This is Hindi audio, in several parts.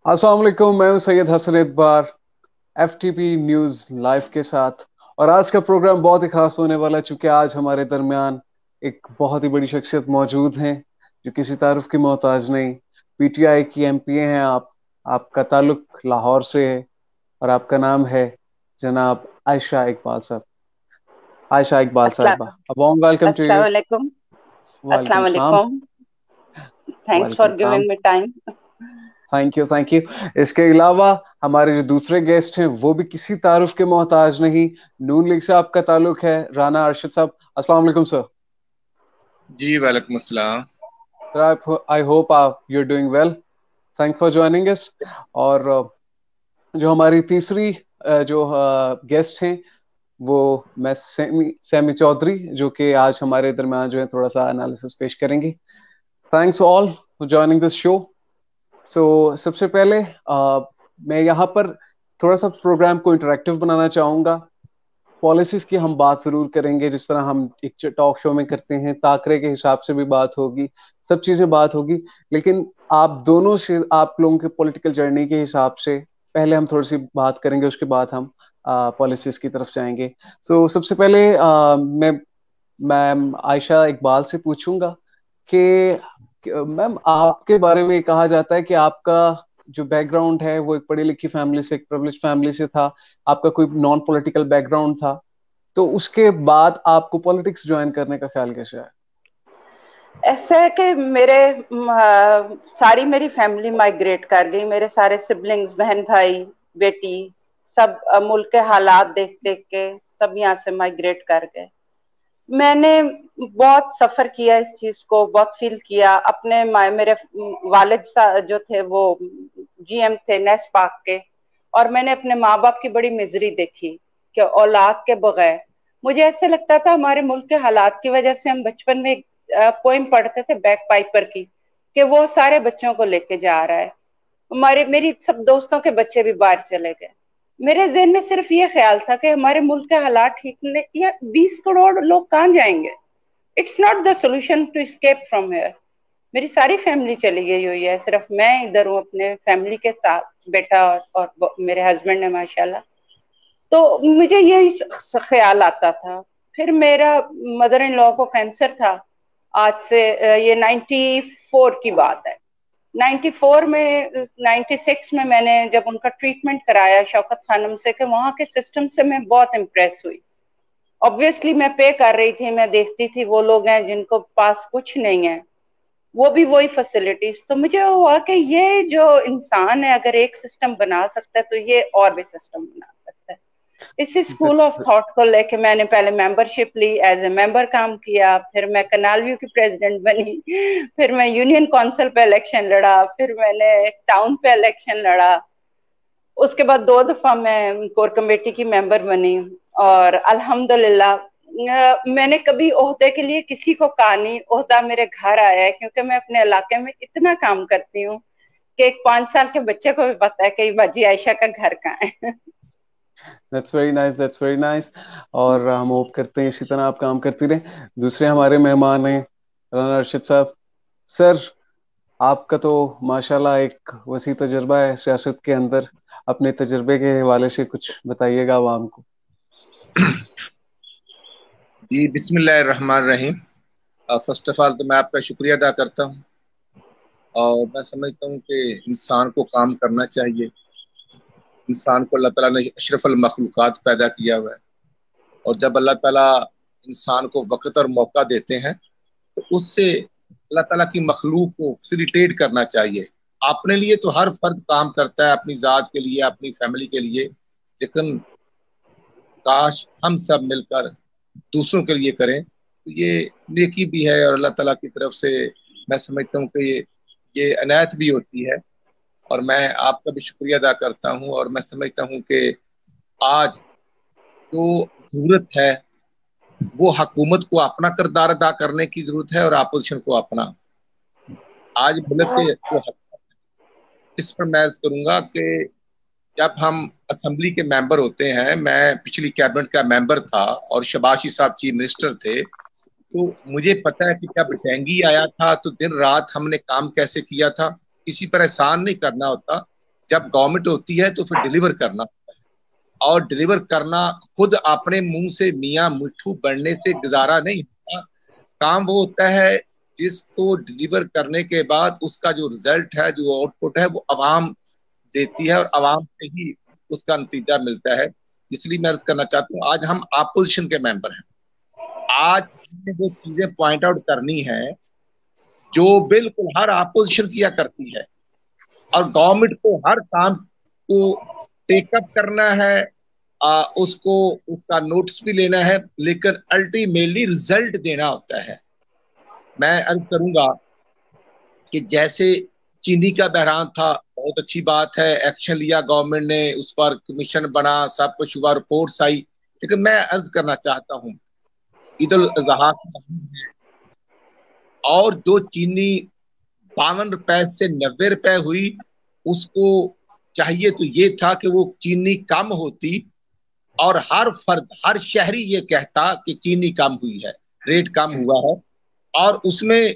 अस्सलाम वालेकुम। मैं हूं Syed Hasan Itbar, FTP news live के साथ। और आज का प्रोग्राम बहुत ही खास होने वाला है, चूंकि आज हमारे दरमियान एक बहुत ही बड़ी शख्सियत मौजूद हैं जो किसी तारुफ की मोहताज नहीं। पीटीआई की एमपीए हैं आप। आपका ताल्लुक लाहौर से है और आपका नाम है जनाब आयशा इकबाल साहब। आयशा इकबाल साहबा, अस्सलाम अ वार्म वेलकम टू अस्सलाम यू। वालेकुम। वालेकुम अस्सलाम सलाम। वालेकुम। थैंक्स वालेकुम फॉर सलाम। Giving me time. Thank you, thank you. इसके अलावा हमारे जो दूसरे गेस्ट हैं वो भी किसी तारुफ के मोहताज नहीं। नून लीग से आपका ताल्लुक है, राना अरशद साहब। अस्सलाम वालेकुम सर। जी वालेकुम अस्सलाम। सर, आई होप आप you are doing well. Thanks for joining us. और जो हमारी तीसरी जो गेस्ट हैं वो मैं सैमी सैमी चौधरी, जो कि आज हमारे दरमियान जो है थोड़ा सा एनालिसिस पेश करेंगी। Thanks all for joining this show. सबसे पहले मैं यहाँ पर थोड़ा सा प्रोग्राम को इंटरेक्टिव बनाना चाहूंगा। पॉलिसीज की हम बात जरूर करेंगे, जिस तरह हम एक टॉक शो में करते हैं, ताकरे के हिसाब से भी बात होगी, सब चीजें बात होगी। लेकिन आप दोनों से, आप लोगों के पॉलिटिकल जर्नी के हिसाब से पहले हम थोड़ी सी बात करेंगे, उसके बाद हम पॉलिसीज की तरफ जाएंगे। सबसे पहले मैं मैम आयशा इकबाल से पूछूंगा कि मैम, आपके बारे में कहा जाता है कि आपका जो बैकग्राउंड है वो एक पढ़ी लिखी फैमिली से, एक प्रिविलेज फैमिली से था। आपका कोई नॉन पॉलिटिकल बैकग्राउंड था, तो उसके बाद आपको पॉलिटिक्स ज्वाइन करने का ख्याल कैसे आया? ऐसा है कि सारी मेरी फैमिली माइग्रेट कर गई। मेरे सारे सिबलिंग्स, बहन भाई, बेटी, सब मुल्क के हालात देख देख के सब यहाँ से माइग्रेट कर गए। मैंने बहुत सफर किया, इस चीज को बहुत फील किया। अपने मेरे वालिद जो थे वो जीएम थे नेस्ट पार्क के, और मैंने अपने माँ बाप की बड़ी मिजरी देखी कि औलाद के बगैर। मुझे ऐसे लगता था हमारे मुल्क के हालात की वजह से, हम बचपन में एक पोइम पढ़ते थे बैक पाइपर की, कि वो सारे बच्चों को लेके जा रहा है। हमारे मेरी सब दोस्तों के बच्चे भी बाहर चले गए। मेरे जहन में सिर्फ ये ख्याल था कि हमारे मुल्क के हालात ठीक नहीं, या 20 करोड़ लोग कहाँ जाएंगे। It's not the solution to escape from here. मेरी सारी फैमिली चली गई हुई है, सिर्फ मैं इधर हूँ अपने फैमिली के साथ, बेटा और मेरे हस्बैंड है माशाल्लाह। तो मुझे यही ख्याल आता था। फिर मेरा मदर इन लॉ को कैंसर था। आज से ये 94 की बात है। 94 में, 96 में मैंने जब उनका ट्रीटमेंट कराया शौकत खानम से, कि वहां के सिस्टम से मैं बहुत इम्प्रेस हुई। ऑब्वियसली मैं पे कर रही थी, मैं देखती थी वो लोग हैं जिनको पास कुछ नहीं है, वो भी वही फैसिलिटीज। तो मुझे हुआ कि ये जो इंसान है अगर एक सिस्टम बना सकता है तो ये और भी सिस्टम बना सकता है। इसी स्कूल दैट्स ऑफ थॉट को लेके मैंने पहले मेंबरशिप ली, एज ए मेंबर काम किया, फिर मैं कनाल व्यू की प्रेसिडेंट बनी, फिर मैं यूनियन काउंसिल पे इलेक्शन लड़ा, फिर मैंने टाउन पे इलेक्शन लड़ा। उसके बाद 2 दफा मैं कोर कमेटी की मेंबर बनी। और अल्हम्दुलिल्लाह मैंने कभी ओहदे के लिए किसी को कहा नहीं, ओहदा मेरे घर आया है, क्योंकि मैं अपने इलाके में इतना काम करती हूँ कि एक 5 साल के बच्चे को भी पता है कि बाजी आयशा का घर कहाँ है। That's very nice, that's very nice. और हम होप करते हैं इसी तरह आप काम करती रहें। दूसरे हमारे मेहमान हैं राना अरशद साहब। सर, आपका तो माशाल्लाह एक वसी तजुर्बा है सियासत के अंदर। अपने तजुर्बे के हवाले से कुछ बताइएगा आवाम को। जी बिस्मिल्लाहिर रहमानिर रहीम। फर्स्ट ऑफ ऑल तो मैं आपका शुक्रिया अदा करता हूँ। और मैं समझता हूँ कि इंसान को काम करना चाहिए। इंसान को अल्लाह ताला ने अशरफुल मखलूक़ात पैदा किया हुआ है। और जब अल्लाह ताला इंसान को वक्त और मौका देते हैं तो उससे अल्लाह ताला की मखलूक को फैसिलिटेट करना चाहिए। अपने लिए तो हर फर्द काम करता है, अपनी ज़ात के लिए, अपनी फैमिली के लिए, लेकिन काश हम सब मिलकर दूसरों के लिए करें तो ये नेकी भी है और अल्लाह ताला की तरफ से मैं समझता हूँ कि ये अनायत भी होती है। और मैं आपका भी शुक्रिया अदा करता हूँ। और मैं समझता हूँ कि आज जो जरूरत है वो हुकूमत को अपना किरदार अदा करने की जरूरत है और अपोजिशन को अपना। आज मुल्क के जो इस पर मैं करूंगा कि जब हम असेंबली के मेंबर होते हैं, मैं पिछली कैबिनेट का मेंबर था और शबाशी साहब चीफ मिनिस्टर थे, तो मुझे पता है कि जब डेंगी आया था तो दिन रात हमने काम कैसे किया था। किसी पर एहसान नहीं करना होता, जब गवर्नमेंट होती है तो फिर डिलीवर करना, और डिलीवर करना खुद अपने मुंह से मियां मिट्ठू बनने से गुजारा नहीं होता। काम वो होता है जिसको डिलीवर करने के बाद उसका जो रिजल्ट है, जो आउटपुट है, वो आवाम देती है और आवाम से ही उसका नतीजा मिलता है। इसलिए मैं अर्ज करना चाहता हूँ, आज हम अपोजिशन के मेंबर हैं, आज वो चीजें पॉइंट आउट करनी है जो बिल्कुल हर अपोजिशन किया करती है, और गवर्नमेंट को हर काम को टेकअप करना है, उसको उसका नोट्स भी लेना है, लेकिन अल्टीमेटली रिजल्ट देना होता है। मैं अर्ज करूंगा कि जैसे चीनी का बहरान था, बहुत अच्छी बात है, एक्शन लिया गवर्नमेंट ने, उस पर कमीशन बना, सब कुछ हुआ, रिपोर्ट्स आई, लेकिन मैं अर्ज करना चाहता हूँ ईद उल अजहा और जो चीनी 52 रुपए से 90 रुपए हुई, उसको चाहिए तो ये था कि वो चीनी कम होती और हर फर्द, हर शहरी ये कहता कि चीनी कम हुई है, रेट कम हुआ है। और उसमें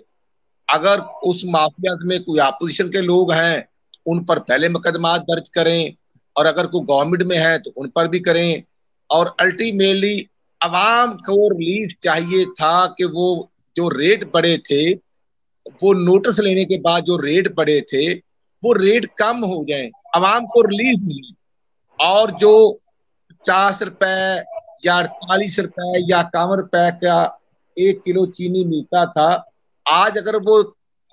अगर उस माफिया में कोई अपोजिशन के लोग हैं, उन पर पहले मुकदमा दर्ज करें, और अगर कोई गवर्नमेंट में है तो उन पर भी करें। और अल्टीमेटली अवाम को रिलीफ चाहिए था कि वो जो रेट बढ़े थे, वो नोटिस लेने के बाद जो रेट बढ़े थे, वो रेट कम हो जाए, अवाम को रिलीफ मिले। और जो 50 रुपए या 48 रुपए या 51 रुपए का 1 किलो चीनी मिलता था, आज अगर वो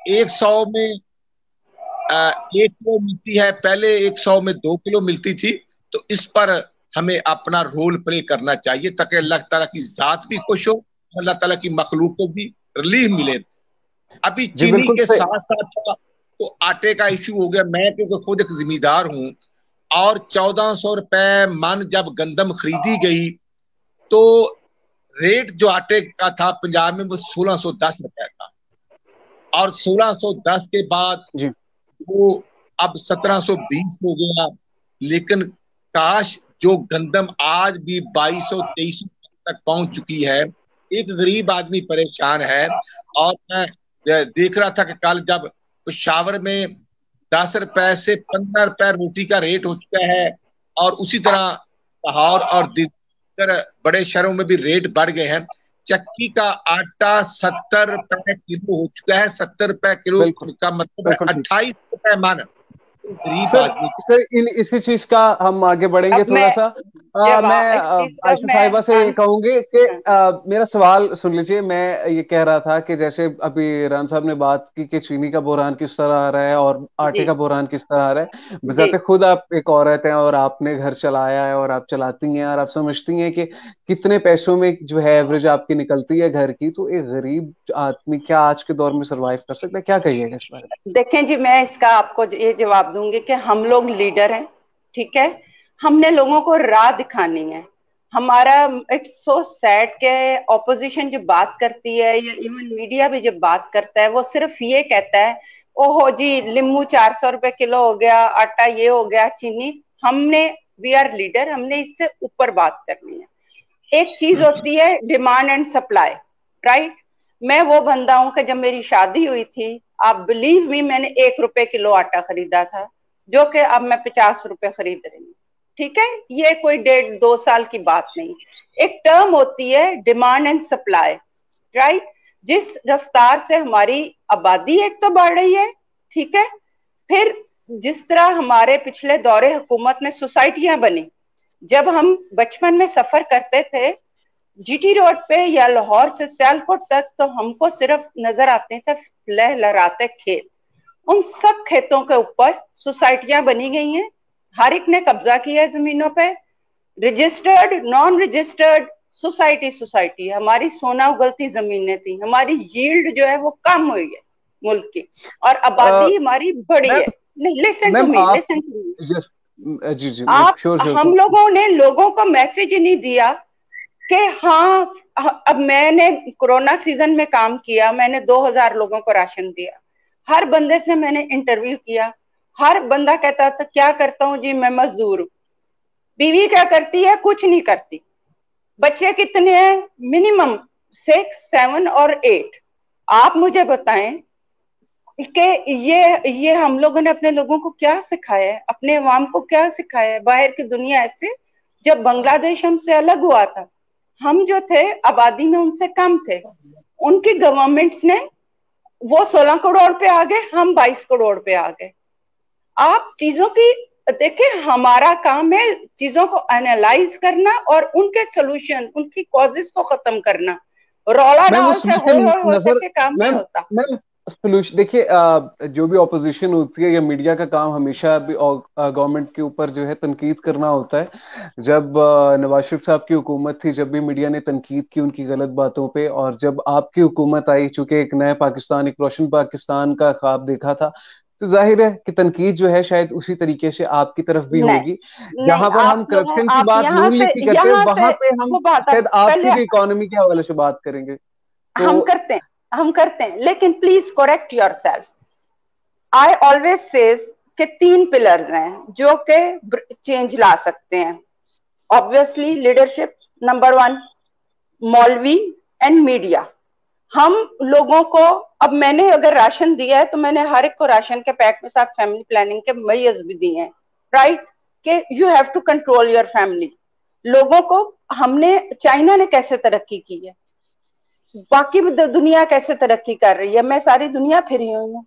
100 में 1 किलो मिलती है, पहले 100 में 2 किलो मिलती थी, तो इस पर हमें अपना रोल प्ले करना चाहिए ताकि अल्लाह ताला की जात भी खुश हो, अल्लाह ताला की मखलूक को भी रिलीफ मिले। अभी चीनी के साथ साथ तो आटे का इशू हो गया। मैं क्योंकि खुद एक जिम्मेदार हूं, और 1400 रुपए मन जब गंदम खरीदी गई, तो रेट जो आटे का था पंजाब में वो 1610 रुपए था, और 1610 के बाद वो अब 1720 हो गया। लेकिन काश जो गंदम आज भी 2200-2300 तक पहुंच चुकी है, एक गरीब आदमी परेशान है। और मैं देख रहा था कि कल जब पेशावर में 10 रुपए से 15 रुपए रोटी का रेट हो चुका है, और उसी तरह लाहौर और दीगर बड़े शहरों में भी रेट बढ़ गए हैं। चक्की का आटा 70 रुपए किलो हो चुका है, 70 रुपए किलो का मतलब 28 रुपए मन। सर इसी चीज का हम आगे बढ़ेंगे थोड़ा सा। मैं आयशा साहिबा से ये कहूंगी कि मेरा सवाल सुन लीजिए। मैं ये कह रहा था कि जैसे अभी रान साहब ने बात की कि चीनी का बोरान किस तरह आ रहा है और आटे का बोरान किस तरह आ रहा है। बजाते खुद आप एक औरत हैं और आपने घर चलाया है और आप चलाती हैं और आप समझती हैं कि कितने पैसों में जो है एवरेज आपकी निकलती है घर की। तो एक गरीब आदमी क्या आज के दौर में सर्वाइव कर सकता है? क्या कहिएगा इस बारे में? देखें जी, मैं इसका आपको ये जवाब दूंगी कि हम लोग लीडर हैं, ठीक है, हमने लोगों को राह दिखानी है। हमारा इट्स सो सैड के ऑपोजिशन जब बात करती है या इवन मीडिया भी जब बात करता है, वो सिर्फ ये कहता है ओहो जी लींबू 400 रुपए किलो हो गया, आटा ये हो गया, चीनी। हमने वी आर लीडर, हमने इससे ऊपर बात करनी है। एक चीज होती है डिमांड एंड सप्लाई, राइट। मैं वो बंदा हूं कि जब मेरी शादी हुई थी, आप बिलीव मी, मैंने 1 रुपए किलो आटा खरीदा था, जो कि अब मैं 50 रुपए खरीद रही हूँ, ठीक है। ये कोई 1.5-2 साल की बात नहीं। एक टर्म होती है डिमांड एंड सप्लाई, राइट। जिस रफ्तार से हमारी आबादी एक तो बढ़ रही है, ठीक है, फिर जिस तरह हमारे पिछले दौरे हुकूमत में सोसाइटियां बनी, जब हम बचपन में सफर करते थे जीटी रोड पे या लाहौर से सियालकोट तक, तो हमको सिर्फ नजर आते थे लहलहाते खेत। उन सब खेतों के ऊपर सोसाइटियां बनी गई हैं, हर एक ने कब्जा किया है जमीनों पे। रजिस्टर्ड नॉन रजिस्टर्ड सोसाइटी हमारी सोना उगलती जमीनें थी। हमारी यील्ड जो है वो कम हुई है मुल्क की, और आबादी हमारी बढ़ी है। नहीं, लिसन टू मी। जी आप हम लोगों ने लोगों को मैसेज नहीं दिया कि हाँ, अब मैंने कोरोना सीजन में काम किया, मैंने 2000 लोगों को राशन दिया, हर बंदे से मैंने इंटरव्यू किया, हर बंदा कहता था क्या करता हूँ जी, मैं मजदूर हूँ। बीवी क्या करती है? कुछ नहीं करती। बच्चे कितने हैं? मिनिमम 6, 7 और 8। आप मुझे बताएं, कि ये हम लोगों ने अपने लोगों को क्या सिखाया है, अपने अवाम को क्या सिखाया है। बाहर की दुनिया ऐसे, जब बांग्लादेश हमसे अलग हुआ था, हम जो थे आबादी में उनसे कम थे, उनकी गवर्नमेंट्स ने वो 16 करोड़ पे आ गए, हम 22 करोड़ पे आ गए। आप चीजों की देखिए, हमारा काम है चीजों को एनालाइज करना और उनके सोल्यूशन, उनकी कॉजेस को खत्म करना। रौला मैम वो डाल से सोल्यूशन हो नजर, सके काम नहीं मैम होता। मैम सोल्यूशन देखिए, जो भी ऑपोजिशन होती है या मीडिया का काम हमेशा भी गवर्नमेंट के ऊपर जो है तनकीद करना होता है। जब नवाज शरीफ साहब की हुकूमत थी, जब भी मीडिया ने तनकीद की उनकी गलत बातों पे, और जब आपकी हुकूमत आई, चूंकि एक नया पाकिस्तान, एक रोशन पाकिस्तान का ख्वाब देखा था, तो जाहिर है कि तनकीद जो है शायद उसी तरीके से आपकी तरफ भी नहीं होगी। नहीं, जहां पर हम आप लोगों, करप्शन की आप बात यहाँ नून से लीग की करते हैं, वहां पे हम वो बात शायद आपकी पहले भी इकोनॉमी के हवाले से बात करेंगे हम तो। करते हैं, लेकिन please correct your self. I always says कि 3 पिलर्स हैं जो के चेंज ला सकते हैं। ऑब्वियसली लीडरशिप नंबर 1, मौलवी एंड मीडिया। हम लोगों को, अब मैंने अगर राशन दिया है तो मैंने हर एक को राशन के पैक के साथ फैमिली प्लानिंग के मैयज भी दिए हैं, राइट, कि you have to control your family. लोगों को, हमने, चाइना ने कैसे तरक्की की है, बाकी दुनिया कैसे तरक्की कर रही है, मैं सारी दुनिया फिरी हुई हूँ।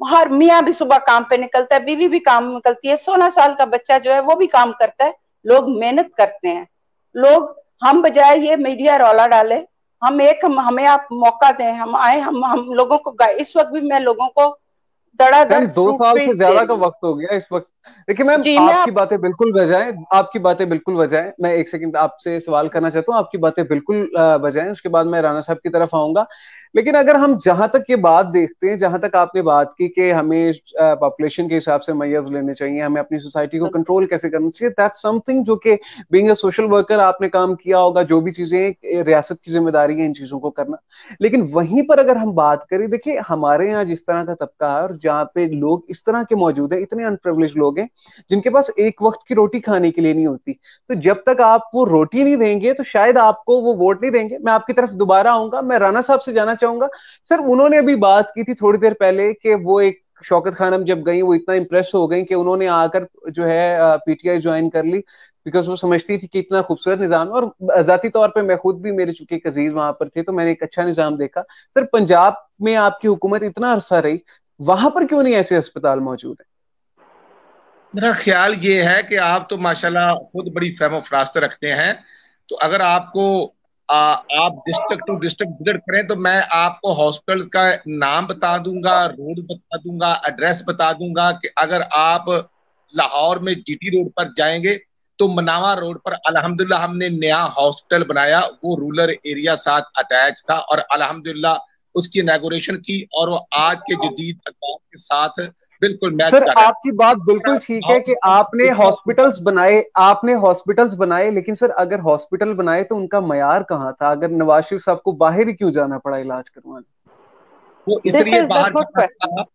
हर मियाँ भी सुबह काम पे निकलता है, बीवी भी काम निकलती है, 16 साल का बच्चा जो है वो भी काम करता है, लोग मेहनत करते हैं। लोग, हम बजाय ये मीडिया रौला डाले, हमें आप मौका दें, हम आए, हम लोगों को, इस वक्त भी मैं लोगों को मैम धड़ाधड़ 2 फ्रूट साल से ट्रीज दे ज्यादा का रही हूँ। वक्त हो गया इस वक्त। देखिए मैम, जी, मैं आपकी आप, बातें बिल्कुल बजाएं, आपकी बातें बिल्कुल बजाएं। मैं एक सेकंड आपसे सवाल करना चाहता हूँ, आपकी बातें बिल्कुल बजाएं, उसके बाद मैं राणा साहब की तरफ आऊंगा। लेकिन अगर हम जहां तक ये बात देखते हैं, जहां तक आपने बात की कि हमें पॉपुलेशन के हिसाब से मैयर्स लेने चाहिए, हमें अपनी सोसाइटी को कंट्रोल कैसे करना चाहिए, दैट्स समथिंग जो कि बीइंग अ सोशल वर्कर आपने काम किया होगा, जो भी चीजें रियासत की जिम्मेदारी है इन चीजों को करना। लेकिन वहीं पर अगर हम बात करें, देखिए हमारे यहाँ जिस तरह का तबका है, और जहाँ पे लोग इस तरह के मौजूद हैं, इतने अनप्रिविलेज लोग हैं जिनके पास एक वक्त की रोटी खाने के लिए नहीं होती, तो जब तक आप वो रोटी नहीं देंगे तो शायद आपको वो वोट नहीं देंगे। मैं आपकी तरफ दोबारा आऊंगा, मैं राणा साहब से जाना चाहूंगा। सर, उन्होंने अभी बात की थी थोड़ी देर पहले कि वो एक शौकत खानम जब गई, वो इतना इंप्रेस हो गई कि उन्होंने आकर जो है पीटीआई ज्वाइन कर ली, बिकॉज वो समझती थी कि इतना खूबसूरत निजाम है। और जाती तौर पे मैं खुद भी, मेरे चूंकि एक अजीज वहां पर थे, तो मैंने एक अच्छा निजाम देखा। सर, पंजाब में आपकी हुकूमत इतना अरसा रही, वहां पर क्यों नहीं ऐसे अस्पताल मौजूद है? मेरा ख्याल ये है कि आप तो माशाल्लाह खुद बड़ी फहम फरास्त रखते हैं। तो अगर आपको आप डिस्ट्रिक्ट टू डिस्ट्रिक्ट विजिट करें तो मैं आपको हॉस्पिटल का नाम बता दूंगा, रोड बता दूंगा, एड्रेस बता दूंगा कि अगर आप लाहौर में जीटी रोड पर जाएंगे तो मनावा रोड पर अल्हम्दुलिल्लाह हमने नया हॉस्पिटल बनाया, वो रूरल एरिया साथ अटैच था, और अल्हम्दुलिल्लाह उसकी इनॉग्रेशन की, और वो आज के जदीद अखबार के साथ बिल्कुल मैच सर, कर रहा आपकी बात बिल्कुल ठीक है कि आपने हॉस्पिटल्स बनाए, आपने हॉस्पिटल्स बनाए, लेकिन सर अगर हॉस्पिटल बनाए तो उनका मयार कहाँ था? अगर नवाज शरीफ साहब को बाहर ही क्यों जाना पड़ा इलाज करवाने? वो दिस इसलिए इज द बाहर गुड जाना क्वेश्चन। था,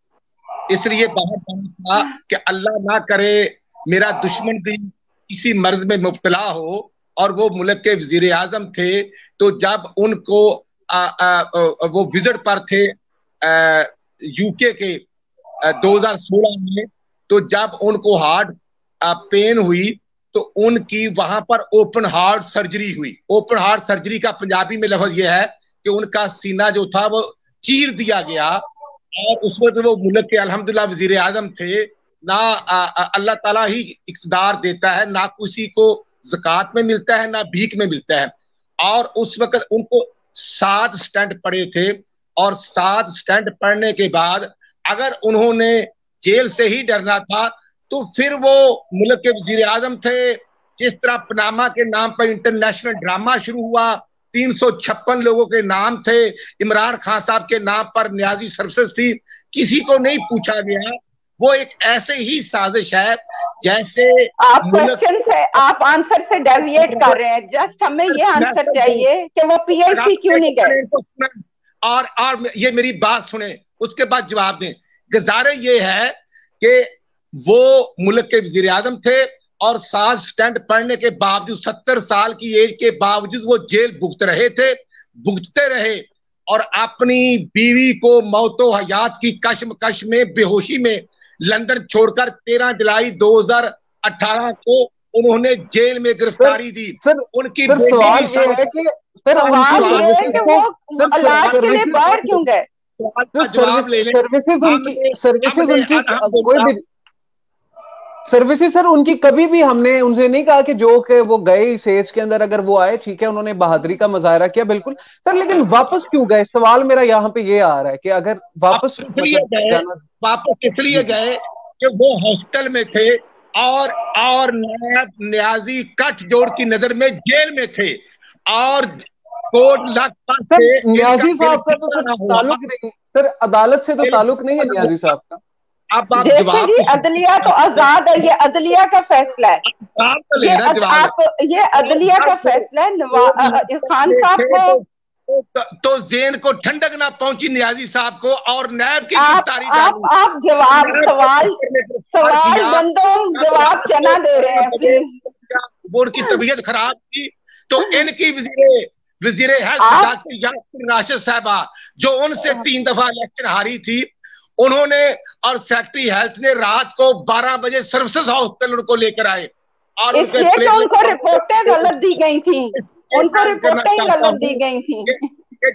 इसलिए बाहर जाना था कि अल्लाह ना करे मेरा दुश्मन भी किसी मर्ज में मुब्तला हो। और वो मुल्क के वजीर आजम थे, तो जब उनको वो विजिट पर थे यूके के 2016 में, तो जब उनको हार्ट पेन हुई तो उनकी वहां पर ओपन हार्ट सर्जरी हुई। ओपन हार्ट सर्जरी का पंजाबी में लफ्ज यह है कि उनका सीना जो था वो चीर दिया गया। और उस वक्त वो मुल्क के अल्हम्दुलिल्लाह वजीर आजम थे। ना अल्लाह ताला ही इक़्तिदार देता है, ना किसी को ज़कात में मिलता है ना भीख में मिलता है। और उस वक्त उनको 7 स्टेंट पड़े थे, और 7 स्टेंट पड़ने के बाद अगर उन्होंने जेल से ही डरना था तो फिर वो मुल्क के वजीर आजम थे। जिस तरह पनामा के नाम पर इंटरनेशनल ड्रामा शुरू हुआ, 356 लोगों के नाम थे, इमरान खान साहब के नाम पर न्याजी सर्विसेज थी, किसी को नहीं पूछा गया। वो एक ऐसे ही साजिश है जैसे आप मुल्क क्वेश्चन से, आप आंसर से डेविएट कर रहे हैं। जस्ट हमें ये आंसर चाहिए कि वो पीआईसी क्यों नहीं गए। और ये मेरी बात सुने, उसके बाद जवाब दें। गुजारे ये है कि वो मुल्क के वजीर आजम थे, और 7 स्टैंड पढ़ने के बावजूद 70 साल की एज के बावजूद वो जेल भुगत रहे थे, भुगतते रहे। और अपनी बीवी को मौतो हयात की कश्मकश में बेहोशी में लंदन छोड़कर 13 जुलाई 2018 को उन्होंने जेल में गिरफ्तारी दी। उनकी सर सवाल ये है कि सर सवाल ये है कि वो इलाज के लिए बाहर क्यों गए? सर्विसेज उनकी कोई भी सर्विसेज सर उनकी कभी भी हमने उनसे नहीं कहा कि जो कि वो गए इस एज के अंदर, अगर वो आए ठीक है उन्होंने बहादुरी का मुजाहरा किया बिल्कुल सर, लेकिन वापस क्यों गए? सवाल मेरा यहाँ पे ये आ रहा है कि अगर वापस इसलिए गए कि वो हॉस्टल में थे और न्याजी कठजोड़ की नजर में जेल में थे और न्याजी साहब का तो ताल्लुक नहीं सर, अदालत से तो ताल्लुक नहीं है न्याजी साहब का। अब आप जवाब जी अदलिया तो आजाद है, ये अदलिया का फैसला है, ये अदलिया का फैसला है। खान साहब को तो जेन को ठंडक ना पहुंची न्याजी साहब को और नैब की गिरफ्तारी। आप जवाब सवाल बंदों जवाब चना दे रहे हैं प्लीज। बोर्ड की तबीयत खराब थी तो इनकी वजीर हेल्थ डॉक्टर यासिर राशिद साहबा जो उनसे 3 दफा इलेक्शन हारी थी, उन्होंने और सेक्रेटरी हेल्थ ने रात को 12 बजे सर्विसेज हॉस्पिटल उनको लेकर आए और इसलिए तो उनको रिपोर्टें गलत दी गई थी, उनको रिपोर्टें गलत दी गई थी।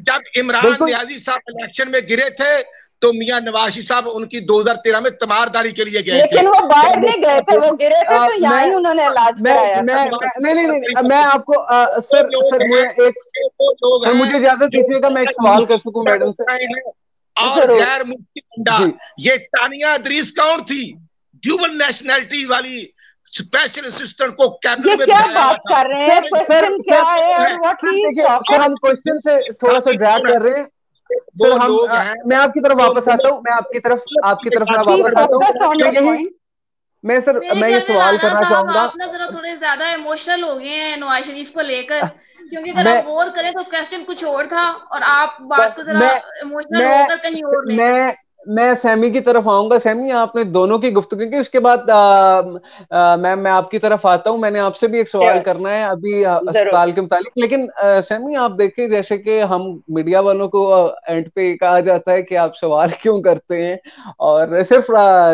जब इमरान नियाजी साहब इलेक्शन में गिरे थे तो मियां नवाज शरीफ साहब उनकी 2013 में तमारदारी के लिए गए थे, लेकिन वो बाहर नहीं गए थे, वो गिरे थे तो यहाँ ही उन्होंने इलाज कराया। नहीं मैं आपको सर मुझे इजाजत दीजिएगा मैं एक सवाल कर सकूं मैडम से। और गैर मुल्की बंदा ये तानिया इदरीस कौन थी? ड्यूबल नेशनैलिटी वाली स्पेशल असिस्टेंट को कैबिनेट में क्या बात कर रहे हैं? क्वेश्चन क्या है और व्हाट इज? सर हम क्वेश्चन से थोड़ा सा ड्रैग कर रहे हैं सर। मैं आपकी तरफ वापस आता हूँ, मैं आपकी तरफ मैं वापस आता हूँ। मैं सर मैं ये सवाल करना चाहूंगा, आप ना जरा थोड़े ज्यादा इमोशनल हो गए हैं नवाज शरीफ को लेकर, क्योंकि अगर आप गौर करें तो क्वेश्चन कुछ और था और आप बात को जरा इमोशनल होकर कहीं और ले। मैं सैमी की तरफ आऊंगा। सैमी आपने दोनों की गुफ्तगू की, उसके बाद मैं आपकी तरफ आता हूं। मैंने आपसे भी एक सवाल करना है अभी अस्पताल के मुतालिक। लेकिन सैमी आप देखिए जैसे कि हम मीडिया वालों को एंड पे कहा जाता है कि आप सवाल क्यों करते हैं, और सिर्फ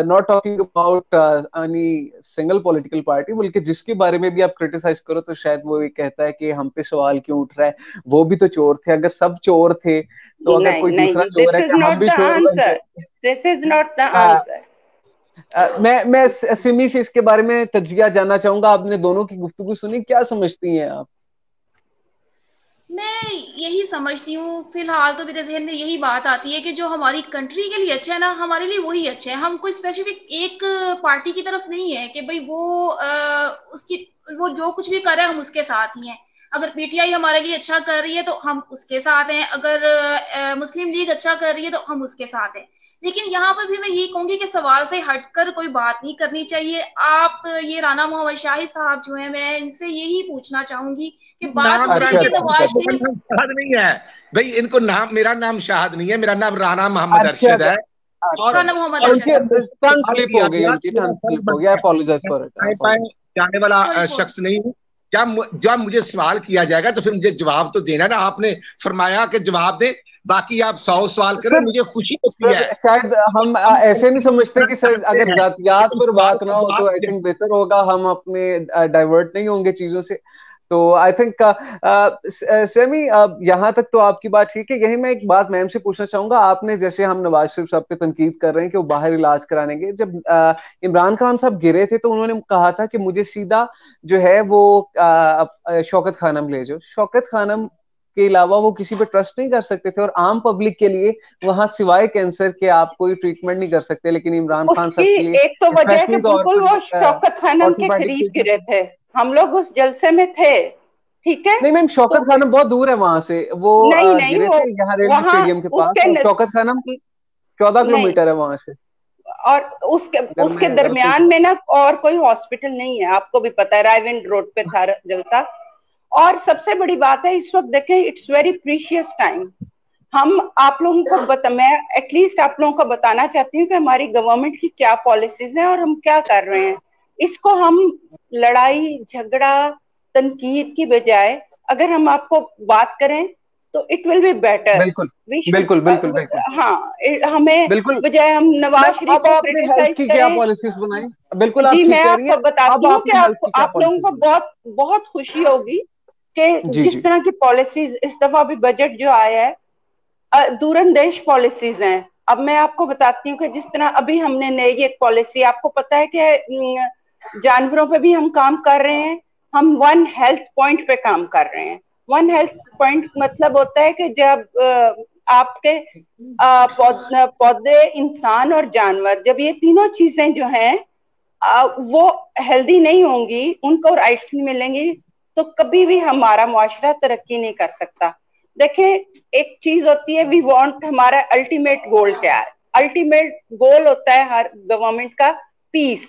not talking about any single political party, बल्कि जिसके बारे में भी आप क्रिटिसाइज करो तो शायद वो ये कहता है कि हम पे सवाल क्यों उठ रहा है, वो भी तो चोर थे। अगर सब चोर थे तो अगर कोई दूसरा चोर है कि हम भी चोर बन जाए? This is not the answer. मैं सिमी से इसके बारे में तजिया जानना चाहूंगा। आपने दोनों की गुफ्तगू सुनी, क्या समझती हैं आप? मैं यही समझती हूँ फिलहाल तो मेरे जहन में यही बात आती है कि जो हमारी कंट्री के लिए अच्छा है ना, हमारे लिए वही अच्छा है। हम कोई स्पेसिफिक एक पार्टी की तरफ नहीं है कि भाई वो जो कुछ भी कर रहा है हम उसके साथ ही हैं। अगर पीटीआई हमारे लिए अच्छा कर रही है तो हम उसके साथ हैं, अगर मुस्लिम लीग अच्छा कर रही है तो हम उसके साथ हैं। लेकिन यहाँ पर भी मैं यही कहूंगी कि सवाल से हटकर कोई बात नहीं करनी चाहिए। आप ये राना मोहम्मद शाहिद साहब जो है, मैं इनसे यही पूछना चाहूंगी कि बात हो रही है नवाज शरीफ नहीं है भाई, इनको नाम, मेरा नाम शाहिद नहीं है, मेरा नाम राना मोहम्मद अरशद है। और राना मोहम्मद जाने वाला शख्स नहीं हूँ। जब मुझे सवाल किया जाएगा तो फिर मुझे जवाब तो देना ना। आपने फरमाया कि जवाब दे, बाकी आप 100 सवाल करें, मुझे खुशी होती है। शायद हम ऐसे नहीं समझते कि सर अगर जातियात पर बात ना हो तो आई थिंक बेहतर होगा, हम अपने डाइवर्ट नहीं होंगे चीजों से। तो आई थिंक सेमी यहाँ तक तो आपकी बात ठीक है। यही मैं एक बात मैम से पूछना चाहूंगा। आपने जैसे हम नवाज शरीफ साहब पे तनकीद कर रहे हैं कि वो बाहर इलाज कराने गए, जब इमरान खान साहब गिरे थे तो उन्होंने कहा था कि मुझे सीधा जो है वो शौकत खानम ले जाओ। शौकत खानम के अलावा वो किसी पे ट्रस्ट नहीं कर सकते थे, और आम पब्लिक के लिए वहां सिवाय कैंसर के आप कोई ट्रीटमेंट नहीं कर सकते। लेकिन इमरान खान साहब की एक तो वजह है कि बिल्कुल वो शौकत खानम के करीब गिरे थे, हम लोग उस जलसे में थे, ठीक है। नहीं मैम, शौकत खानम बहुत दूर है वहां से, वो गिरे थे यहाँ रेलवे स्टेडियम के पास। शौकत खानम 14 किलोमीटर है वहां से, और उसके दरमियान में ना और कोई हॉस्पिटल नहीं है, आपको भी पता है। रायविंड रोड पे था जलसा। और सबसे बड़ी बात है इस वक्त देखें, इट्स वेरी प्रीशियस टाइम। हम आप लोगों को मैं एटलीस्ट आप लोगों को बताना चाहती हूँ कि हमारी गवर्नमेंट की क्या पॉलिसीज हैं और हम क्या कर रहे हैं। इसको हम लड़ाई झगड़ा तनकीद की बजाय अगर हम आपको बात करें तो इट विल बी बेटर। बिल्कुल बिल्कुल बिल्कुल बिल्कुल। हाँ, हमें बिल्कुल बजाय हम नवाज शरीफ अब को आपने हेल्थ क्रिटिसाइज की क्या करें। पॉलिसीज बनाई? बिल्कुल आप जी, ठीक मैं कह रही आपको हैं। बताती अब हूँ कि आपने हेल्थ आपको, की क्या आप लोगों पॉलिसीज को बनाई? बहुत बहुत खुशी होगी कि जी जिस जी तरह की पॉलिसीज इस दफा भी बजट जो आया है, दूरंदेश पॉलिसीज हैं। अब मैं आपको बताती हूँ कि जिस तरह अभी हमने नई एक पॉलिसी, आपको पता है कि जानवरों पे भी हम काम कर रहे हैं। हम वन हेल्थ पॉइंट पे काम कर रहे हैं। वन हेल्थ पॉइंट मतलब होता है कि जब आपके पौधे, इंसान और जानवर, जब ये तीनों चीजें जो हैं वो हेल्दी नहीं होंगी, उनको राइट्स नहीं मिलेंगी, तो कभी भी हमारा मुआशरा तरक्की नहीं कर सकता। देखें, एक चीज होती है वी वांट, हमारा अल्टीमेट गोल क्या है? अल्टीमेट गोल होता है हर गवर्नमेंट का पीस।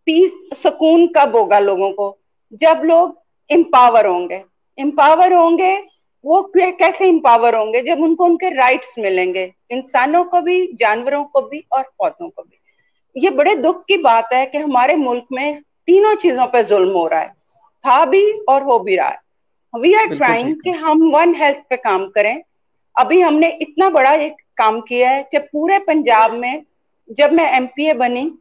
पीस, सुकून कब होगा लोगों को? जब लोग एम्पावर होंगे। एम्पावर होंगे वो कैसे एम्पावर होंगे? जब उनको उनके राइट्स मिलेंगे, इंसानों को भी, जानवरों को भी और पौधों को भी। ये बड़े दुख की बात है कि हमारे मुल्क में तीनों चीजों पे जुल्म हो रहा है, था भी और हो भी रहा है। वी आर बिल्कुल ट्राइंग ठीक कि है। हम वन हेल्थ पे काम करें। अभी हमने इतना बड़ा एक काम किया है कि पूरे पंजाब में, जब मैं एमपीए बनी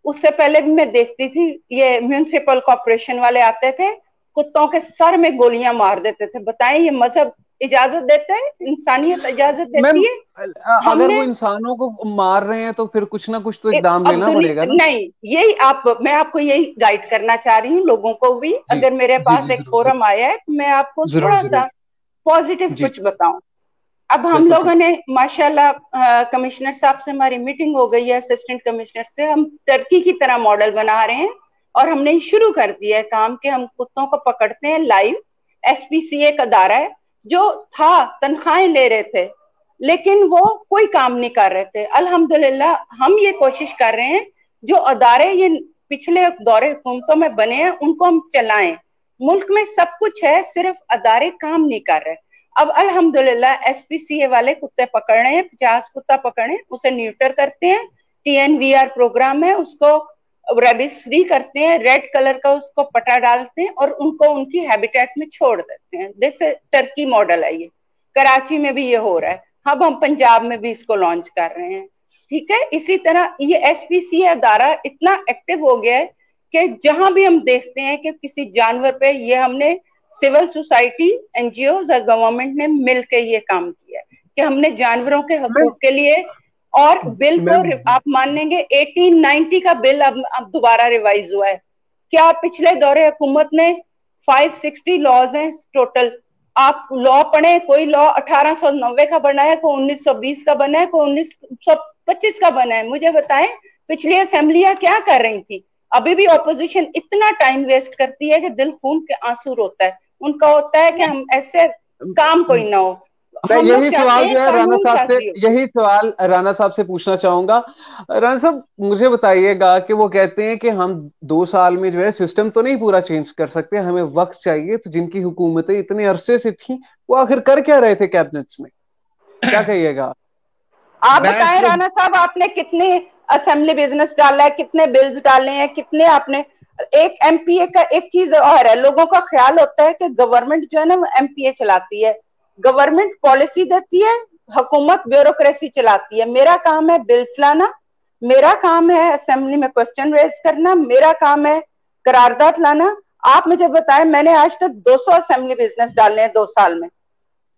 उससे पहले भी मैं देखती थी, ये म्यूनिसिपल कॉर्पोरेशन वाले आते थे, कुत्तों के सर में गोलियां मार देते थे। बताएं, ये मजहब इजाजत देता है? इंसानियत इजाजत मैम देती है? अगर हमने वो इंसानों को मार रहे हैं तो फिर कुछ ना कुछ तो ए, इकदाम अब लेना पड़ेगा दुनिया ना। नहीं, यही आप, मैं आपको यही गाइड करना चाह रही हूँ लोगों को भी। जी अगर मेरे जी पास जी एक जरूर फोरम जरूर आया है तो मैं आपको जरूर थोड़ा सा जरूर। पॉजिटिव जी कुछ बताऊं। अब हम बिल्कुल लोगों ठीक। ने माशाल्लाह, कमिश्नर साहब से हमारी मीटिंग हो गई है, असिस्टेंट कमिश्नर से। हम टर्की की तरह मॉडल बना रहे हैं और हमने शुरू कर दिया है काम कि हम कुत्तों को पकड़ते हैं लाइव। एसपीसीए एक अदारा है जो था, तनख्वाहें ले रहे थे लेकिन वो कोई काम नहीं कर रहे थे। अल्हम्दुलिल्लाह हम ये कोशिश कर रहे हैं जो अदारे ये पिछले दौरे हुकूमतों में बने हैं उनको हम चलाएं। मुल्क में सब कुछ है, सिर्फ अदारे काम नहीं कर रहे। अब अल्हम्दुलिल्लाह एसपीसीए वाले कुत्ते पकड़ रहे हैं, 50 कुत्ता पकड़े, उसे न्यूटर करते हैं। टीएनवीआर प्रोग्राम है, उसको रेबिस फ्री करते हैं, रेड कलर का उसको पटा डालते हैं और उनको उनकी हैबिटेट में छोड़ देते हैं। जैसे टर्की मॉडल है ये, कराची में भी ये हो रहा है, अब हम पंजाब में भी इसको लॉन्च कर रहे हैं। ठीक है, इसी तरह ये एसपीसीए अदारा इतना एक्टिव हो गया है कि जहां भी हम देखते हैं कि किसी जानवर पे, ये हमने सिविल सोसाइटी, एनजीओ और गवर्नमेंट ने मिलकर ये काम किया कि हमने जानवरों के मैम हकूक के लिए, और बिल को मैम आप मान लेंगे 1890 का बिल अब दोबारा रिवाइज हुआ है। क्या पिछले दौरे हुकूमत में 560 लॉज हैं टोटल। आप लॉ पढ़े, कोई लॉ 1890 का बना है, कोई 1920 का बना है, कोई 1925 का बना है। मुझे बताएं पिछली असेंबलियां क्या कर रही थी? अभी भी ऑपोजिशन इतना टाइम वेस्ट करती है कि दिल खून के आंसू रोता है। उनका होता है कि हम ऐसे काम कोई ना हो। मैं हम लोग यही चाहते सवाल हैं जो है राणा कानून साहब से, साजी हो। यही सवाल राणा साहब से पूछना चाहूंगा। राणा साहब मुझे बताइएगा कि वो कहते हैं कि हम 2 साल में जो है सिस्टम तो नहीं पूरा चेंज कर सकते, हमें वक्त चाहिए, तो जिनकी हुकूमतें इतने अरसे से थी वो आखिर कर क्या रहे थे कैबिनेट्स में? क्या कहिएगा? आप मैं बताएं सिर्फ राणा साहब, आपने कितने असेंबली बिजनेस डाला है, कितने बिल्स डाले हैं, कितने आपने। एक एमपीए का एक चीज और है, लोगों का ख्याल होता है कि गवर्नमेंट जो है ना वो एमपीए चलाती है। गवर्नमेंट पॉलिसी देती है, हुकूमत ब्यूरोक्रेसी चलाती है। मेरा काम है बिल्स लाना, मेरा काम है असेंबली में क्वेश्चन रेज करना, मेरा काम है करारदाद लाना। आप मुझे बताएं, मैंने आज तक 200 असेंबली बिजनेस डाले हैं 2 साल में।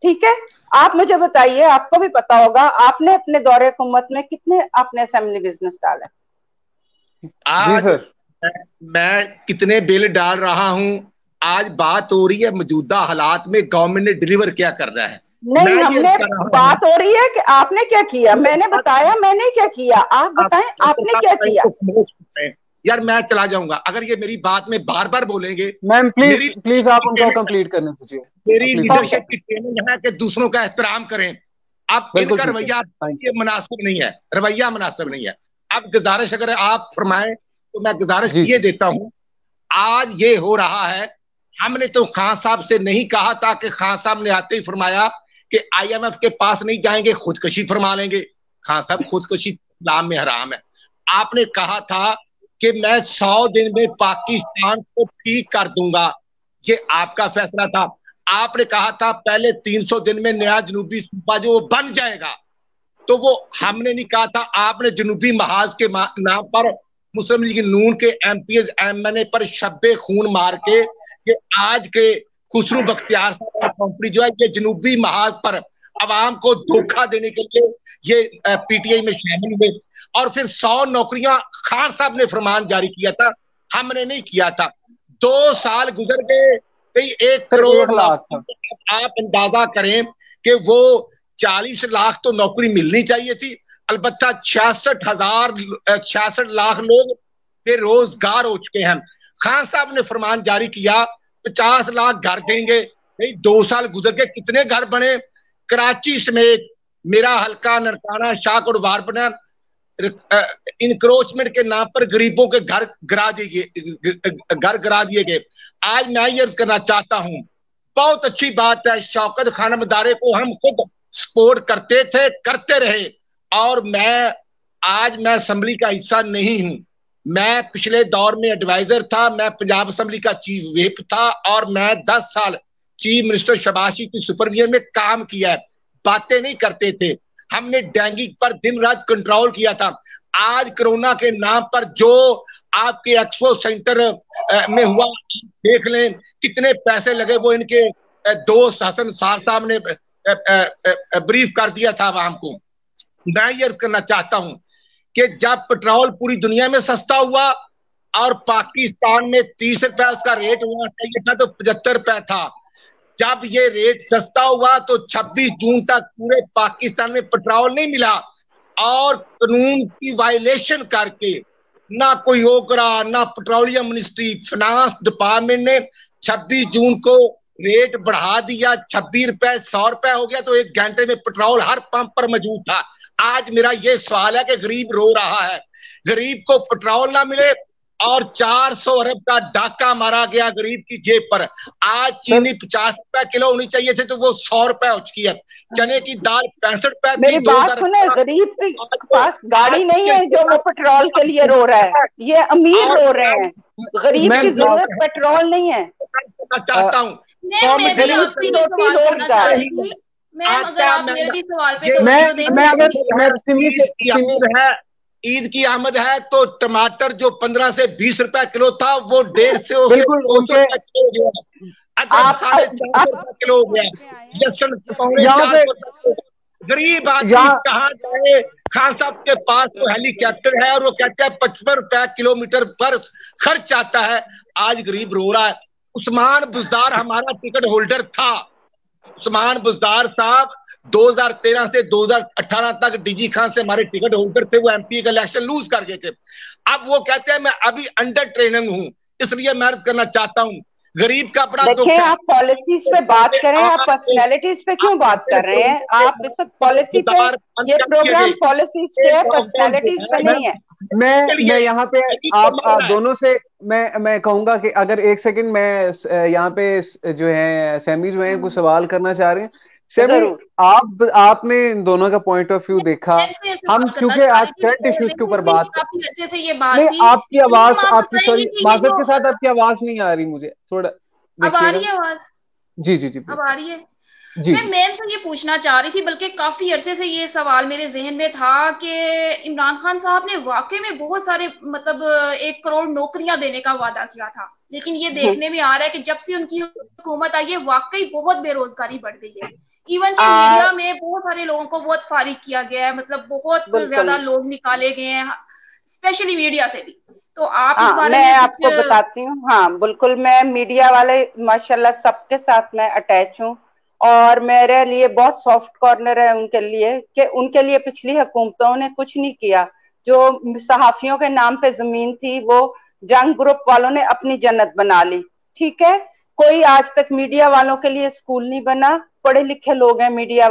ठीक है, आप मुझे बताइए, आपको भी पता होगा, आपने अपने दौरे हुकूमत में कितने आपने असेंबली बिजनेस डाला? जी आज सर। मैं कितने बिल डाल रहा हूं। आज बात हो रही है मौजूदा हालात में गवर्नमेंट ने डिलीवर क्या कर रहा है। नहीं, मैं ये हमने, कर रहा हूं। बात हो रही है कि आपने क्या किया। मैंने बताया मैंने क्या किया, आप बताएं आपने क्या किया। यार मैं चला जाऊंगा अगर ये मेरी बात में बार बार बोलेंगे। मैम प्लीज मेरी प्लीज आप उनको कंप्लीट करने दीजिए। मेरी प्लीज ओके, लीडरशिप की ट्रेनिंग है कि दूसरों का एहतराम करें। अब बिल्कुल इनका ठीक है, रवैया थैंक ये मुनासिब नहीं है, रवैया मुनासिब नहीं है। अब गुजारिश अगर आप फरमाएं तो मैं गुजारिश जी ये जी। देता हूं। आज ये हो रहा है, हमने तो खान साहब से नहीं कहा था कि खान साहब ने आते ही फरमाया कि आईएमएफ के पास नहीं जाएंगे, खुदकशी फरमा लेंगे। खान साहब खुदकशी इस्लाम में हराम है। आपने कहा था कि मैं 100 दिन में पाकिस्तान को ठीक कर दूंगा, ये आपका फैसला था। आपने कहा था पहले 300 दिन में नया जनूबी सूबा जो बन जाएगा, तो वो हमने नहीं कहा था, आपने जनूबी महाज के नाम पर मुस्लिम लीग नून के एमपीएस एमएनए पर शब्बे खून मार के ये आज के खुसरू बख्तियार साहब कंपनी जो है ये जनूबी महाज पर अवाम को धोखा देने के लिए ये पीटीआई में शामिल हुए, और फिर 100 नौकरियां खान साहब ने फरमान जारी किया था, हमने नहीं किया था। 2 साल गुजर गए, 1 करोड़ आप अंदाजा करें कि वो 40 लाख तो नौकरी मिलनी चाहिए थी, अलबत्ता 66 लाख लोग बेरोजगार हो चुके हैं। खान साहब ने फरमान जारी किया 50 लाख घर देंगे, 2 साल गुजर के कितने घर बने? कराची समेत मेरा हल्का ननकाना शाहकोट वारपना इंक्रोचमेंट के नाम पर गरीबों के घर गिरा दिए गए। आज मैं ये अर्ज करना चाहता हूं, बहुत अच्छी बात है, शौकत खान मदारे को हम खुद सपोर्ट करते थे, करते रहे, और मैं असेंबली का हिस्सा नहीं हूं। मैं पिछले दौर में एडवाइजर था, मैं पंजाब असेंबली का चीफ व्हिप था, और मैं 10 साल चीफ मिनिस्टर शहबाज शरीफ की सुपरविजन में काम किया है। बातें नहीं करते थे, हमने डेंगू पर दिन रात कंट्रोल किया था। आज कोरोना के नाम पर जो आपके एक्सपो सेंटर में हुआ, देख लें कितने पैसे लगे, वो इनके दोस्त हसन साहब ने ब्रीफ कर दिया था आवाम को। मैं ये अर्ज करना चाहता हूं कि जब पेट्रोल पूरी दुनिया में सस्ता हुआ और पाकिस्तान में 30 रुपए उसका रेट हुआ चाहिए था, तो 75 रुपए था। जब ये रेट सस्ता हुआ तो 26 जून तक पूरे पाकिस्तान में पेट्रोल नहीं मिला, और कानून की वायलेशन करके ना कोई ओकरा, ना पेट्रोलियम मिनिस्ट्री, फाइनेंस डिपार्टमेंट ने 26 जून को रेट बढ़ा दिया, 26 रुपए 100 रुपए हो गया, तो 1 घंटे में पेट्रोल हर पंप पर मौजूद था। आज मेरा ये सवाल है कि गरीब रो रहा है, गरीब को पेट्रोल ना मिले, और 400 अरब का डाका मारा गया गरीब की जेब पर। आज चीनी 50 रुपए किलो होनी चाहिए थे, तो वो 100 रुपए हो चुकी है। चने की दाल 65 रुपए। मेरी बात सुने, गरीब के पास गाड़ी नहीं है जो वो पेट्रोल के लिए रो रहा है, ये अमीर रो रहे हैं। गरीब की जरूरत पेट्रोल नहीं है। चाहता हूँ ईद की आमद है, तो टमाटर जो 15 से 20 रुपए किलो था वो 150 से 200 किलो हो गया, अदरक 450 किलो हो गया, लहसुन 450। गरीब आदमी कहाँ जाए? खान साहब के पास तो हेलीकॉप्टर है और वो कहते हैं 55 रुपए किलोमीटर पर खर्च आता है। आज गरीब रो रहा है। उस्मान बुजदार हमारा टिकट होल्डर था। उस्मान बुजदार साहब 2013 से 2018 तक डीजी खान से हमारे टिकट होल्डर थे, वो एमपी का इलेक्शन लूज कर गए थे। अब वो कहते हैं मैं अभी अंडर ट्रेनिंग हूं, इसलिए मैं अर्ज करना चाहता हूँ गरीब का बड़ा दुख है। आप पॉलिसीज पे बात करें, आप पर्सनैलिटीज पे क्यों बात कर रहे हैं? आप इस वक्त पॉलिसी पे, ये प्रोग्राम पॉलिसीज पे है, पर्सनैलिटीज पे नहीं है। मैं यहाँ पे आप दोनों से मैं कहूंगा कि अगर 1 सेकंड मैं यहाँ पे जो है सैमी जो है कुछ सवाल करना चाह रहे हैं। सैमी, आपने इन दोनों का पॉइंट ऑफ व्यू देखा, हम क्योंकि आज करंट इश्यूज के ऊपर बात नहीं, आपकी आवाज, आपकी सॉरी माजरत के साथ आपकी आवाज नहीं आ रही मुझे, थोड़ा अब आ रही है आवाज? जी अब आ रही है। जी, मैं मैम से ये पूछना चाह रही थी, बल्कि काफी अरसे से ये सवाल मेरे जहन में था कि इमरान खान साहब ने वाकई में बहुत सारे मतलब 1 करोड़ नौकरियां देने का वादा किया था, लेकिन ये देखने में आ रहा है कि जब से उनकी हुकूमत आई है वाकई बहुत बेरोजगारी बढ़ गई है। इवन के मीडिया में बहुत सारे लोगों को बहुत फारिग किया गया है, मतलब बहुत ज्यादा लोग निकाले गए हैं, स्पेशली मीडिया से भी। तो आप इस बारे में आपको बताती हूँ। हाँ बिल्कुल, मैं मीडिया वाले माशाल्लाह सबके साथ मैं अटैच हूँ, और मेरे लिए बहुत सॉफ्ट कॉर्नर है उनके लिए कि उनके लिए पिछली हुकूमतों ने कुछ नहीं किया। जो सहाफियों के नाम पे जमीन थी वो जंग ग्रुप वालों ने अपनी जन्नत बना ली। ठीक है, कोई आज तक मीडिया वालों के लिए स्कूल नहीं बना। पढ़े लिखे लोग हैं मीडिया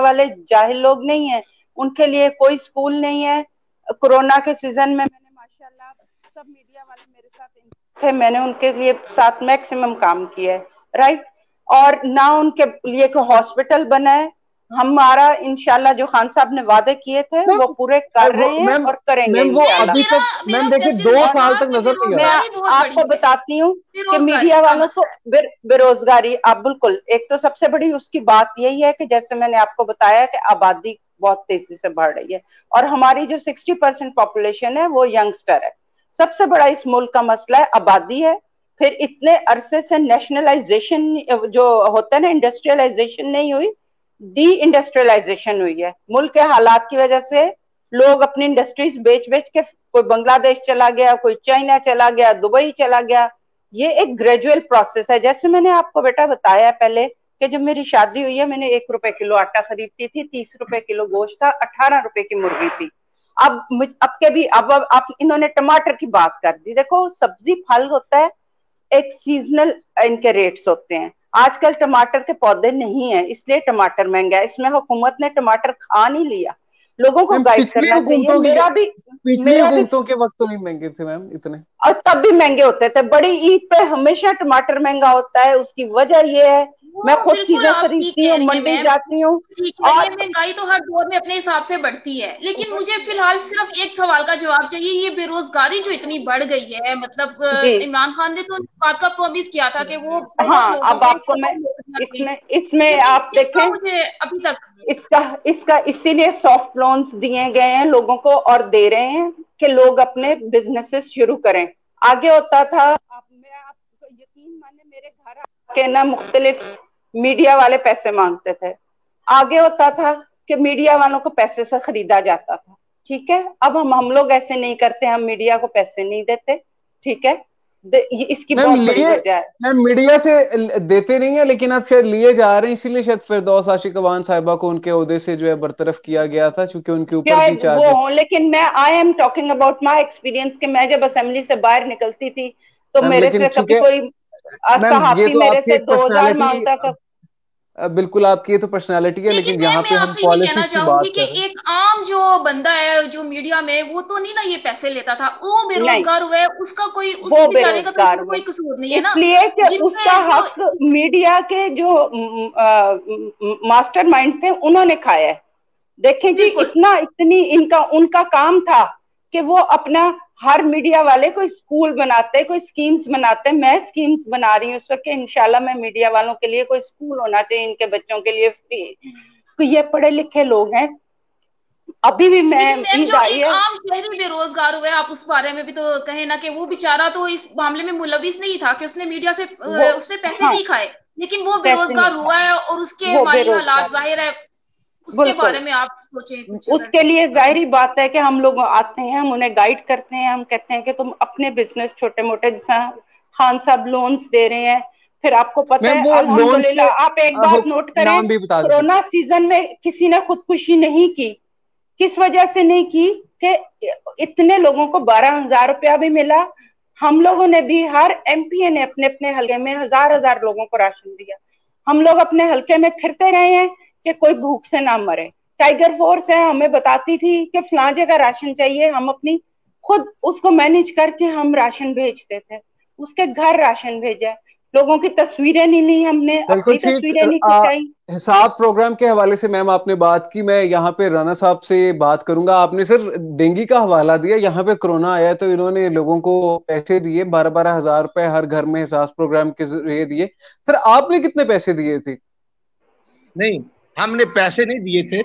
वाले जाहिल लोग नहीं है, उनके लिए कोई स्कूल नहीं है। कोरोना के सीजन में मैंने माशाल्लाह सब मीडिया वाले मेरे साथ थे, मैंने उनके लिए साथ मैक्सिमम काम किया है, राइट। और ना उनके लिए कोई हॉस्पिटल बना है, हमारा इंशाल्लाह जो खान साहब ने वादे किए थे वो पूरे कर रहे हैं और करेंगे वो अभी तक मैम देखिए 2 साल तक नजर नहीं आ रहा। मैं आपको बताती हूँ कि मीडिया वालों को बेरोजगारी, आप बिल्कुल, एक तो सबसे बड़ी उसकी बात यही है कि जैसे मैंने आपको बताया कि आबादी बहुत तेजी से बढ़ रही है और हमारी जो 60% पॉपुलेशन है वो यंगस्टर है। सबसे बड़ा इस मुल्क का मसला है आबादी है। फिर इतने अरसे से नेशनलाइजेशन जो होता है ना, इंडस्ट्रियलाइजेशन नहीं हुई, डी इंडस्ट्रियलाइजेशन हुई है। मुल्क के हालात की वजह से लोग अपनी इंडस्ट्रीज बेच बेच के, कोई बांग्लादेश चला गया, कोई चाइना चला गया, दुबई चला गया। ये एक ग्रेजुअल प्रोसेस है। जैसे मैंने आपको बेटा बताया पहले कि जब मेरी शादी हुई है मैंने 1 रुपए किलो आटा खरीदती थी, 30 रुपए किलो गोश्त था, 18 रुपए की मुर्गी थी। अब के भी अब आप इन्होंने टमाटर की बात कर दी। देखो सब्जी फल होता है, एक सीजनल इनके रेट्स होते हैं। आजकल टमाटर के पौधे नहीं है इसलिए टमाटर महंगा है। इसमें हुकूमत ने टमाटर खा नहीं लिया, लोगों को गाइड करना चाहिए। पिछली हुकूमतों के वक्त तो नहीं महंगे थे मैम इतने, और तब भी महंगे होते थे। बड़ी ईद पे हमेशा टमाटर महंगा होता है। उसकी वजह ये है, मैं खुद चीजें खरीदती हूँ, मंडी जाती हूँ। और महंगाई तो हर दौर में अपने हिसाब से बढ़ती है, लेकिन मुझे फिलहाल सिर्फ एक सवाल का जवाब चाहिए। ये बेरोजगारी जो इतनी बढ़ गई है, मतलब इमरान खान ने तो इस बात का प्रॉमिस किया था कि वो, हाँ, अब आपको मैं इसमें आप देखें, मुझे अभी तक इसका इसीलिए सॉफ्ट लोन्स दिए गए हैं लोगों को और दे रहे हैं कि लोग अपने बिजनेसेस शुरू करें। आगे होता था, मैं आपको यकीन माने, मेरे घर आके ना मुख्तलिफ मीडिया वाले पैसे मांगते थे। आगे होता था कि मीडिया वालों को पैसे से खरीदा जाता था। ठीक है, अब हम लोग ऐसे नहीं करते, हम मीडिया को पैसे नहीं देते। ठीक है, इसकी बहुत बड़ी वजह है। मैम मीडिया से देते नहीं है, लेकिन अब शायद लिए जा रहे हैं, इसीलिए शायद फिरदौस आशिक अवान साहिबा को उनके ओहदे से जो है बरतरफ किया गया था, क्योंकि उनके ऊपर भी चार्ज वो हो। लेकिन मैं I am talking about my experience कि मैं जब असेंबली से बाहर निकलती थी तो मेरे से कभी कोई सहाफी मेरे से 2000 मांगता था। बिल्कुल आपकी ये तो पर्सनालिटी है, लेकिन यहाँ पे हम पॉलिसी की बात कर रहे हैं। एक आम जो बंदा है जो मीडिया में, वो तो नहीं ना ये पैसे लेता था, वो बेरोजगार हुआ है, उसका कोई, उस बेचारे का तो कोई कसूर नहीं है ना, इसलिए कि उसका हक मीडिया के जो मास्टरमाइंड थे उन्होंने खाया है। देखें जी, इनका उनका काम था कि वो अपना, हर मीडिया वाले कोई स्कूल बनाते, कोई स्कीम्स बनाते। मैं स्कीम्स बना रही हूँ इस वक्त, इंशाल्लाह मैं मीडिया वालों के लिए कोई स्कूल होना चाहिए इनके बच्चों के लिए फ्री। तो ये पढ़े लिखे लोग हैं। अभी भी मैं जो एक आम शहरी बेरोजगार हुआ है, आप उस बारे में भी तो कहें ना कि वो बेचारा तो इस मामले में मुलविस नहीं था कि उसने मीडिया से उसने पैसे नहीं खाए, लेकिन वो बेरोजगार हुआ है और उसके माली हालात जाहिर है, उसके बारे में आप सोचें। उसके लिए जाहिर बात है कि हम लोग आते हैं, हम उन्हें गाइड करते हैं, हम कहते हैं कि तुम अपने बिजनेस छोटे मोटे, जैसा खान साहब लोन्स दे रहे हैं। फिर आपको पता है अल्हम्दुलिल्लाह, आप एक बात नोट करें, कोरोना सीजन में किसी ने खुदकुशी नहीं की। किस वजह से नहीं की कि इतने लोगों को 12,000 रुपया भी मिला। हम लोगों ने भी, हर एमपीए ने अपने अपने हल्के में 1000 लोगों को राशन दिया। हम लोग अपने हल्के में फिरते रहे हैं कि कोई भूख से ना मरे। टाइगर फोर्स है, हमें बताती थी कि फलां जगह राशन चाहिए, हम अपनी खुद उसको मैनेज करके हम राशन भेजते थे, उसके घर राशन भेजा। लोगों की तस्वीरें नहीं ली हमने, अपनी तस्वीरें नहीं खिंचाई। हिसाब प्रोग्राम के हवाले से मैम आपने बात की, मैं यहाँ पे राना साहब से बात करूंगा। आपने सर डेंगू का हवाला दिया, यहाँ पे कोरोना आया तो इन्होंने लोगों को पैसे दिए, 12-12 हजार रुपए हर घर में हिसाब प्रोग्राम के जरिए दिए। सर आपने कितने पैसे दिए थे? नहीं, हमने पैसे नहीं दिए थे,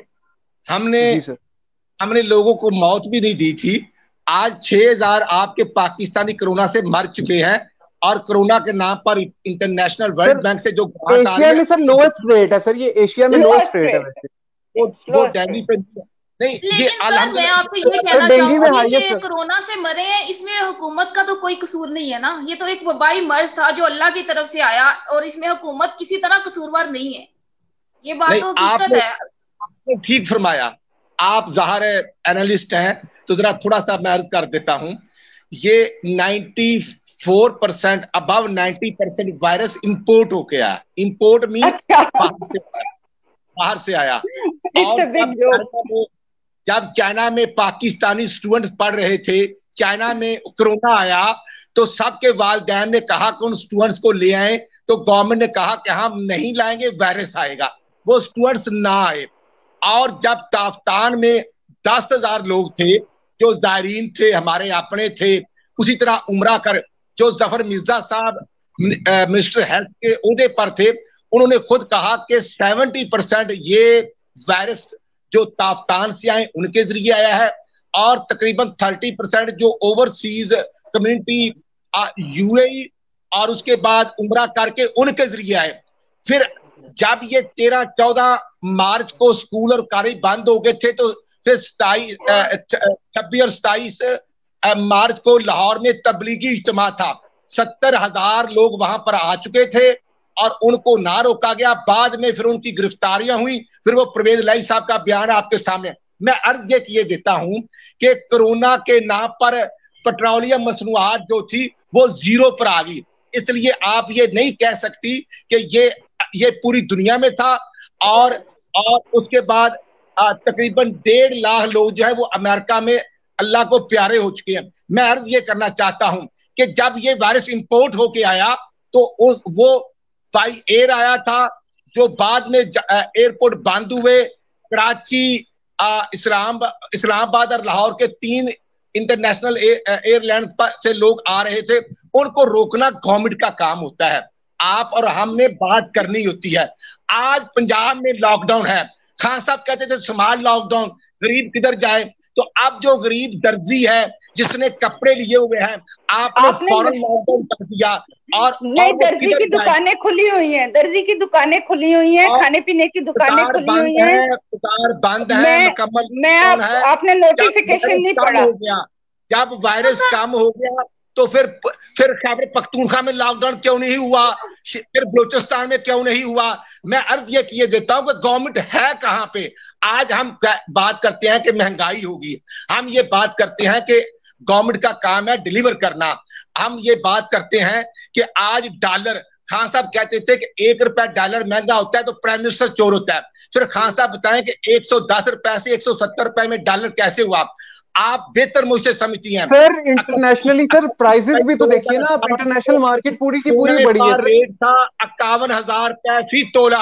हमने लोगों को मौत भी नहीं दी थी। आज 6000 आपके पाकिस्तानी कोरोना से मर चुके हैं, और कोरोना के नाम पर इंटरनेशनल वर्ल्ड बैंक से जो एशिया में सर लोएस्ट रेट है। सर ये एशिया में लोएस्ट रेट है वैसे, वो दिल्ली पे नहीं। ये मैं आपसे ये कहना चाहूंगी कि कोरोना से मरे हैं, इसमें हुकूमत का तो कोई कसूर नहीं है ना। ये तो एक वबाई मर्ज था जो अल्लाह की तरफ से आया, और इसमें हुकूमत किसी तरह कसूरवार नहीं है। ये बात तो हकीकत है। आपने ठीक फरमाया। आप ज़ाहिर एनालिस्ट हैं, तो जरा थोड़ा सा मैं अर्ज कर देता हूं। ये 94% अबव 90% वायरस इंपोर्ट हो गया। इंपोर्ट मीन बाहर से आया। और जब चाइना में पाकिस्तानी स्टूडेंट्स पढ़ रहे थे, चाइना में कोरोना आया, तो सबके वालिदैन ने कहा कि उन स्टूडेंट्स को ले आए, तो गवर्नमेंट ने कहा कि हम नहीं लाएंगे, वायरस आएगा। वो स्टूडेंट्स ना आए, और जब ताफ्तान में 10,000 लोग थे जो जायरीन थे, हमारे अपने थे, उसी तरह उमरा कर जो जफर मिर्जा साहब मिनिस्टर हेल्थ के ओहदे पर थे, उन्होंने खुद कहा कि 70% ये वायरस जो ताफ्तान से आए उनके जरिए आया है और तकरीबन 30% जो ओवरसीज कम्युनिटी यूएई और उसके बाद उमरा करके उनके जरिए आए। फिर जब ये 13-14 मार्च को स्कूल और कॉलेज बंद हो गए थे, तो फिर 26 और 27 मार्च को लाहौर में तबलीगी इज्तिमा था। 70,000 लोग वहां पर आ चुके थे और उनको ना रोका गया। बाद में फिर उनकी गिरफ्तारियां हुई। फिर वो परवेज लाई साहब का बयान आपके सामने। मैं अर्ज ये किए देता हूं कि कोरोना के नाम पर पेट्रोलियम मसनूआत जो थी वो जीरो पर आ गई। इसलिए आप ये नहीं कह सकती कि ये पूरी दुनिया में था। और उसके बाद तकरीबन 1.5 लाख लोग जो है वो अमेरिका में अल्लाह को प्यारे हो चुके हैं। मैं अर्ज ये करना चाहता हूं कि जब ये वायरस इंपोर्ट होके आया तो वो बाई एयर आया था, जो बाद में एयरपोर्ट बंद हुए। कराची, इस्लामाबाद और लाहौर के 3 इंटरनेशनल एयरलाइन से लोग आ रहे थे। उनको रोकना गवर्नमेंट का काम होता है, आप और हमने बात करनी होती है। आज पंजाब में लॉकडाउन है, खान साहब कहते थे संभाल लॉकडाउन, गरीब किधर जाए। तो अब जो गरीब दर्जी है जिसने कपड़े लिए हुए हैं, आपने फौरन लॉकडाउन कर दिया। और नहीं, दर्जी की दुकानें खुली हुई हैं, दर्जी की दुकानें खुली हुई हैं, खाने पीने की दुकानें खुली हुई हैं, दुकान बंद है, मुकम्मल। मैं आपने नोटिफिकेशन नहीं पढ़ा। हो गया जब वायरस कम हो गया तो फिर खैबर पख्तूनख्वा में लॉकडाउन क्यों नहीं हुआ, फिर बलूचिस्तान में क्यों नहीं हुआ। मैं अर्ज ये किए देता हूं कि गवर्नमेंट है कहां पे। आज हम बात करते हैं कि महंगाई होगी, हम ये बात करते हैं कि गवर्नमेंट का काम है डिलीवर करना। हम ये बात करते हैं कि आज डॉलर, खान साहब कहते थे कि 1 रुपया डॉलर महंगा होता है तो प्राइम मिनिस्टर चोर होता है। फिर खान साहब बताएं कि 110 रुपए से 170 रुपए में डॉलर कैसे हुआ। आप बेहतर मुझसे समझती हैं सर। इंटरनेशनली सर प्राइसेस भी तो देखिए ना आप, इंटरनेशनल मार्केट पूरी की पूरी बढ़ी है। रेट था 51,000 रुपए फी तोला,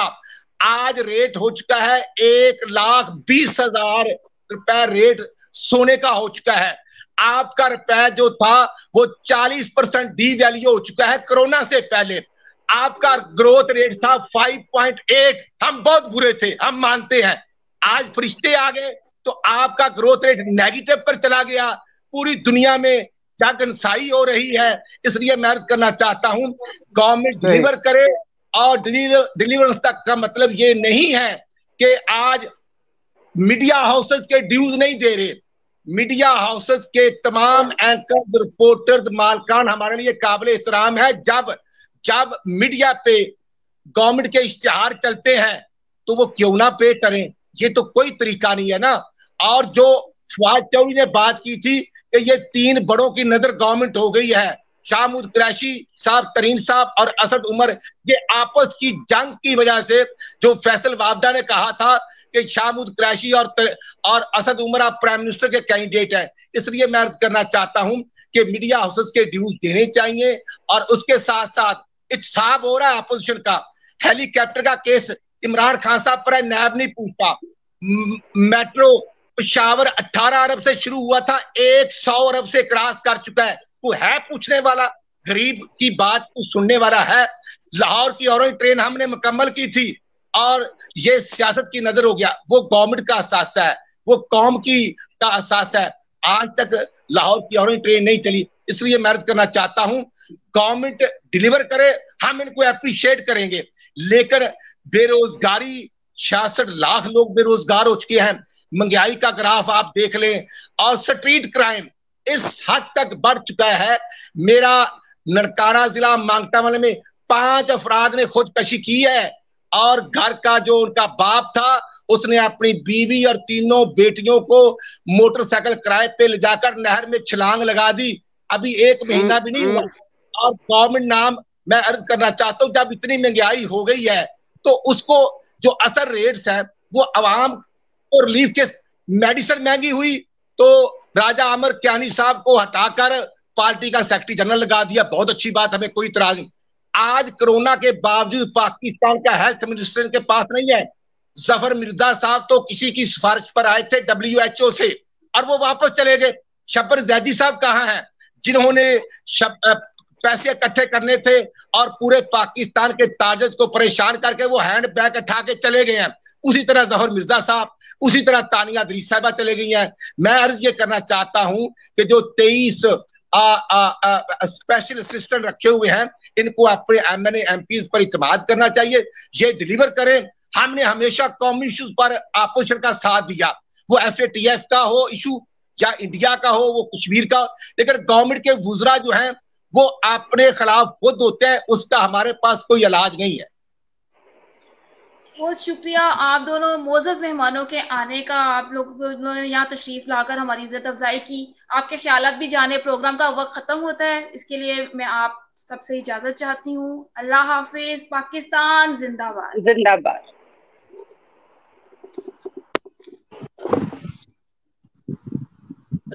आज रेट हो चुका है 1,20,000 रुपए रेट सोने का हो चुका है। आपका रुपया जो था वो 40% डीवैल्यू हो चुका है कोरोना से पहले। आपका ग्रोथ रेट था 5.8, हम बहुत बुरे थे, हम मानते हैं। आज फरिश्ते आ गए तो आपका ग्रोथ रेट नेगेटिव पर चला गया। पूरी दुनिया में जगनसाई हो रही है। इसलिए मैं अर्ज करना चाहता हूं गवर्नमेंट डिलीवर करे। और डिलीवरेंस तक का मतलब ये नहीं है कि आज मीडिया हाउसेस के ड्यूज नहीं दे रहे। मीडिया हाउसेस के तमाम एंकर्स, रिपोर्टर्स, मालकान हमारे लिए काबिल एहतराम है। जब मीडिया पे गवर्नमेंट के इश्तिहार चलते हैं तो वो क्यों ना पे करें, ये तो कोई तरीका नहीं है ना। और जो फवाद चौधरी ने बात की थी कि ये 3 बड़ों की नजर गवर्नमेंट हो गई है, शाहमूद कुरैशी साहब, तरीन साहब और असद उमर, ये आपस की जंग की वजह से, जो फैसल वावडा ने कहा था कि शाहमूद कुरैशी और असद उमर आप प्राइम मिनिस्टर के कैंडिडेट हैं। इसलिए मैं अर्ज करना चाहता हूं कि मीडिया हाउसेस के ड्यूज देने चाहिए। और उसके साथ साथ इत्साब हो रहा है अपोजिशन का। हेलीकॉप्टर का केस इमरान खान साहब पर नायब नहीं पूछता। मेट्रो पेशावर 18 अरब से शुरू हुआ था, 100 अरब से क्रॉस कर चुका है। वो है पूछने वाला, गरीब की बात को सुनने वाला है। लाहौर की ऑरेंज ट्रेन हमने मुकम्मल की थी और ये सियासत की नजर हो गया। वो गवर्नमेंट का असासा है, वो कौम का असासा है। आज तक लाहौर की ऑरेंज ट्रेन नहीं चली। इसलिए मैं अर्ज करना चाहता हूं गवर्नमेंट डिलीवर करे, हम इनको अप्रिशिएट करेंगे। लेकिन बेरोजगारी, 66 लाख लोग बेरोजगार हो चुके हैं। महंगाई का ग्राफ आप देख लें। और स्ट्रीट क्राइम इस हद तक बढ़ चुका है। मेरा ननकाना जिला मांगटा वाले में 5 अफराद ने खुदकशी की है और घर का जो उनका बाप था उसने अपनी बीवी और 3 बेटियों को मोटरसाइकिल किराए पे ले जाकर नहर में छलांग लगा दी। अभी 1 महीना भी नहीं हुआ। और गवर्नमेंट नाम, मैं अर्ज करना चाहता हूं, जब इतनी महंगाई हो गई है तो उसको जो असर रेट्स है वो अवाम को रिलीफ के, मेडिसिन महंगी हुई तो राजा आमिर कियानी साहब को हटाकर पार्टी का सेक्रेटरी जनरल लगा दिया। बहुत अच्छी बात, हमें कोई इतराज नहीं। आज कोरोना के बावजूद पाकिस्तान का हेल्थ मिनिस्टर के पास नहीं है। जफर मिर्जा साहब तो किसी की सिफारिश पर आए थे WHO से, और वो वापस चले गए। शब्बर जैदी साहब कहाँ हैं, जिन्होंने पैसे इकट्ठे करने थे और पूरे पाकिस्तान के ताजज को परेशान करके वो हैंड बैग उठा के चले गए हैं। उसी तरह जफर मिर्जा साहब, उसी तरह तानिया दरीस साहबा चले गई हैं। मैं अर्ज ये करना चाहता हूं कि जो 23 स्पेशल असिस्टेंट रखे हुए हैं, इनको अपने MNA MPs पर इत्मीनान करना चाहिए, ये डिलीवर करें। हमने हमेशा कौमी इशूज पर अपोजिशन का साथ दिया, वो FATF का हो इशू या इंडिया का हो, वो कश्मीर का, लेकिन गवर्नमेंट के वुजरा जो हैं वो अपने खिलाफ खुद होते हैं, उसका हमारे पास कोई इलाज नहीं है। बहुत शुक्रिया आप दोनों मोअज़्ज़ज़ मेहमानों के आने का। आप लोगों ने यहाँ तशरीफ लाकर हमारी इज्जत अफजाई की, आपके ख्यालात भी जाने। प्रोग्राम का वक्त खत्म होता है, इसके लिए मैं आप सबसे इजाजत चाहती हूँ। अल्लाह हाफिज। पाकिस्तान जिंदाबाद। जिंदाबाद।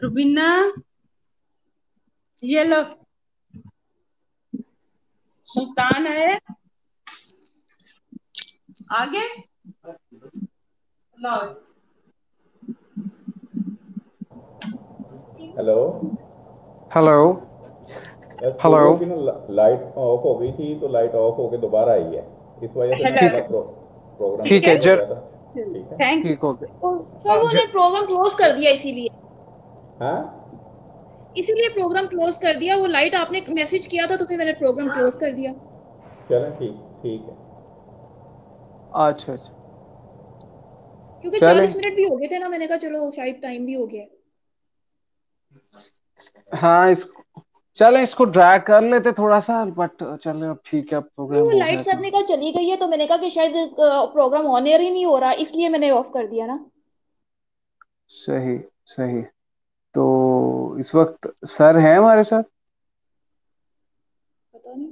रुबीना, ये लो, सुल्तान है आगे। Hello hello hello. की ना लाइट ऑफ हो गई थी, तो लाइट ऑफ होके दोबारा आई है, इस वजह से मैं प्रोग्राम ठीक है जर, ठीक है, थैंक ठीक हो गया। सब ने प्रोग्राम क्लोज कर दिया, इसीलिए प्रोग्राम क्लोज कर दिया। वो लाइट आपने मैसेज किया था तो फिर मैंने प्रोग्राम क्लोज कर दिया। चलें ठीक है। अच्छा अच्छा, क्योंकि 40 मिनट भी हो गए थे ना, मैंने कहा चलो शायद टाइम भी हो गया। हाँ इसको चले, इसको ड्रैग कर लेते थोड़ा सा, बट चले अब ठीक है, अब प्रोग्राम वो हो लाइट गया सर ने कहा चली गई है, तो मैंने कहा कि शायद प्रोग्राम ऑन एयर ही नहीं हो रहा, इसलिए मैंने ऑफ कर दिया ना। सही सही। तो इस वक्त सर हैं हमारे साथ? पता नहीं।